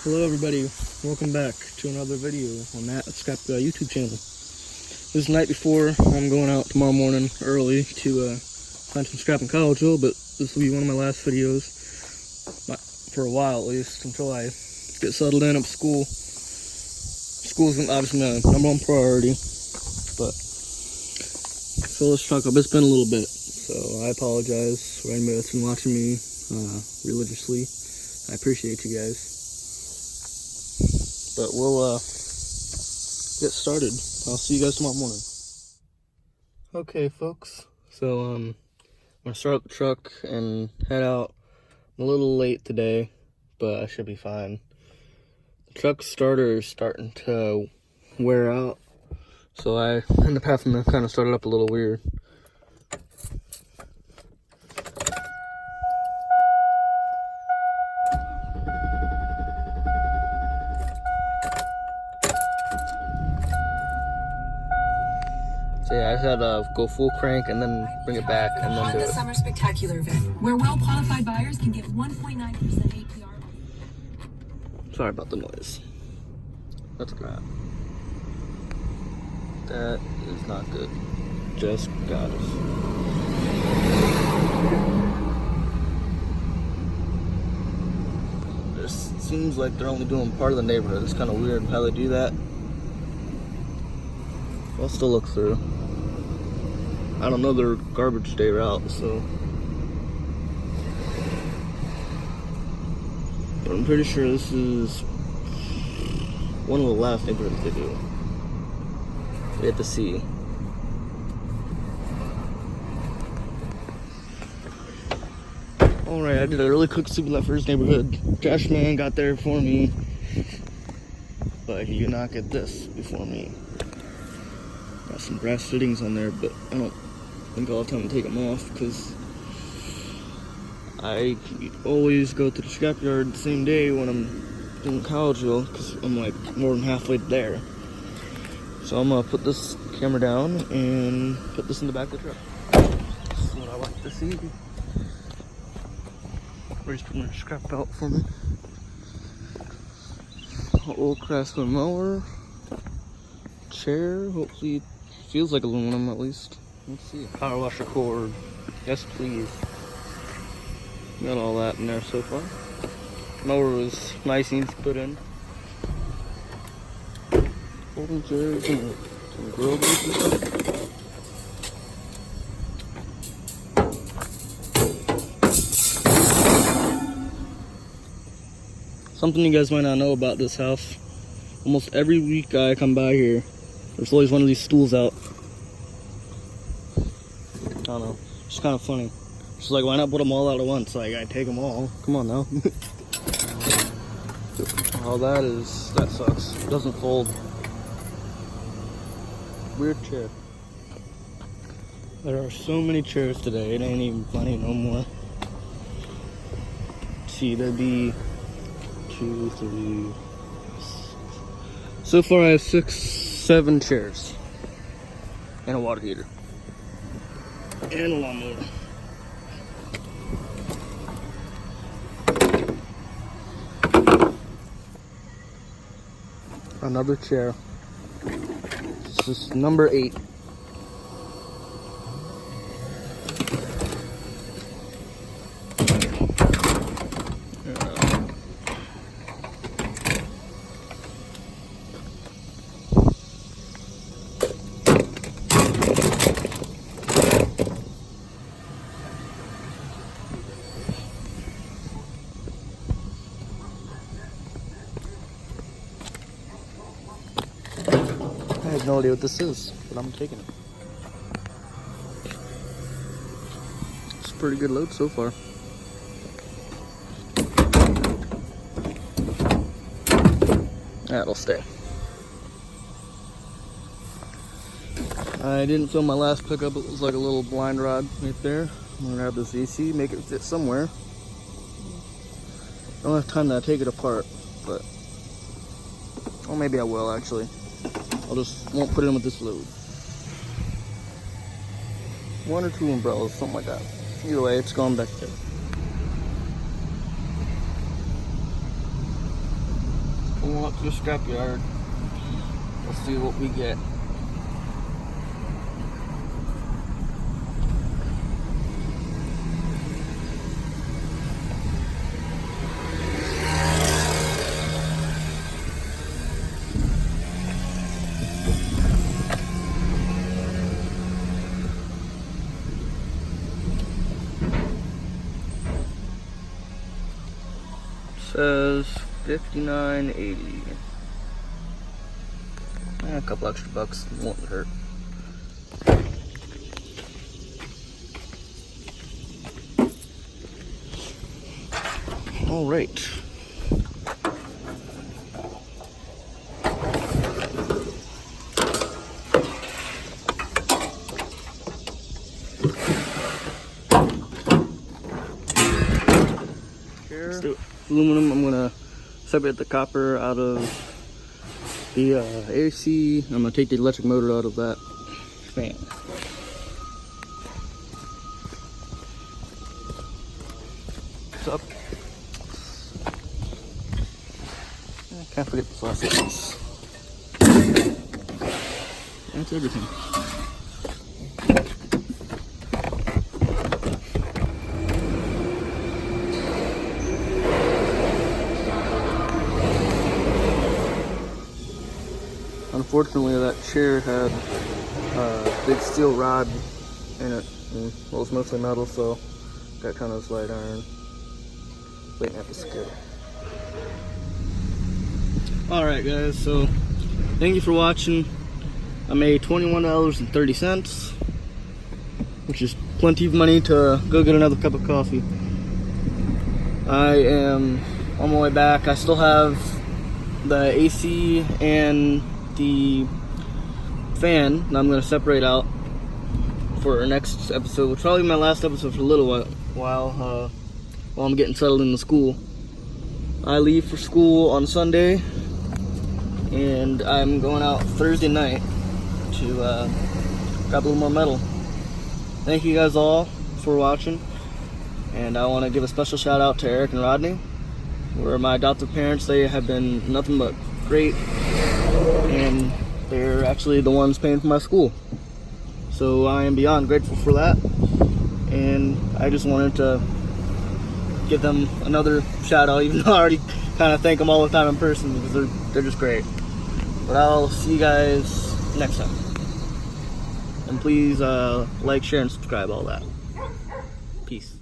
Hello everybody, welcome back to another video on that Scrap YouTube channel. This is the night before. I'm going out tomorrow morning early to find some scrap in Collegeville, but this will be one of my last videos, for a while at least, until I get settled in at school. School's obviously my number one priority, but so let's talk about, it's been a little bit, so I apologize for anybody that's been watching me religiously. I appreciate you guys. But we'll get started. I'll see you guys tomorrow morning. Okay, folks. So I'm gonna start up the truck and head out. I'm a little late today, but I should be fine. The truck starter is starting to wear out, so I end up having to kind of start it up a little weird. So yeah, I just had to go full crank and then bring it back and then do it. Summer Spectacular event, where well-qualified buyers can get 1.9% APR. Sorry about the noise. That's crap. That is not good. Just got us. This seems like they're only doing part of the neighborhood. It's kind of weird how they do that. I'll still look through. I don't know their garbage day route, so. But I'm pretty sure this is one of the last neighborhoods they do. We have to see. Alright, I did a really quick sweep of that first neighborhood. Trash man got there for me, but he did not get this before me. Got some brass fittings on there, but I don't think I'll have time to take them off because I always go to the scrapyard the same day when I'm doing Collegeville because I'm like more than halfway there. So I'm gonna put this camera down and put this in the back of the truck. That's what I like to see. Where's putting a scrap belt for me? Old Craftsman mower. Chair, hopefully it feels like aluminum at least. Let's see. Power washer cord. Yes, please. Got all that in there so far. Mower was nice and easy to put in. Folding chairs and some grill bases. Something you guys might not know about this house. Almost every week I come by here, there's always one of these stools out. I don't know. It's kind of funny. It's like, why not put them all out at once? Like, I take them all. Come on now. Oh, that sucks. It doesn't fold. Weird chair. There are so many chairs today. It ain't even funny no more. Let's see, there'd be 2, 3. So far I have 6, 7 chairs. And a water heater. And a lawnmower. Another chair. This is number 8. I have no idea what this is, but I'm taking it. It's a pretty good load so far. That'll stay. I didn't film my last pickup. It was like a little blind rod right there. I'm gonna grab this AC, make it fit somewhere. I don't have time to take it apart, but, well, maybe I will actually. I just won't put it in with this load. 1 or 2 umbrellas, something like that. Either way, it's going back there. going up to the scrapyard. Let's see what we get. Says $59.80. A couple extra bucks won't hurt. All right. Here, aluminum. I'm gonna separate the copper out of the AC. I'm gonna take the electric motor out of that fan. What's up? I can't forget this last piece. That's everything. Unfortunately, that chair had a big steel rod in it. And, well, it's mostly metal, so got kind of slide iron. Waiting at the skid. Alright guys, so thank you for watching. I made $21.30, which is plenty of money to go get another cup of coffee. I am on my way back. I still have the AC and the fan that I'm going to separate out for our next episode, which will probably be my last episode for a little while I'm getting settled into school. I leave for school on Sunday, and I'm going out Thursday night to grab a little more metal. Thank you guys all for watching, and I want to give a special shout out to Eric and Rodney. We're my adoptive parents. They have been nothing but great, and they're actually the ones paying for my school. So I am beyond grateful for that, and I just wanted to give them another shout out, even though I already kind of thank them all the time in person, because they're just great. But I'll see you guys next time. And please like, share, and subscribe, all that. Peace.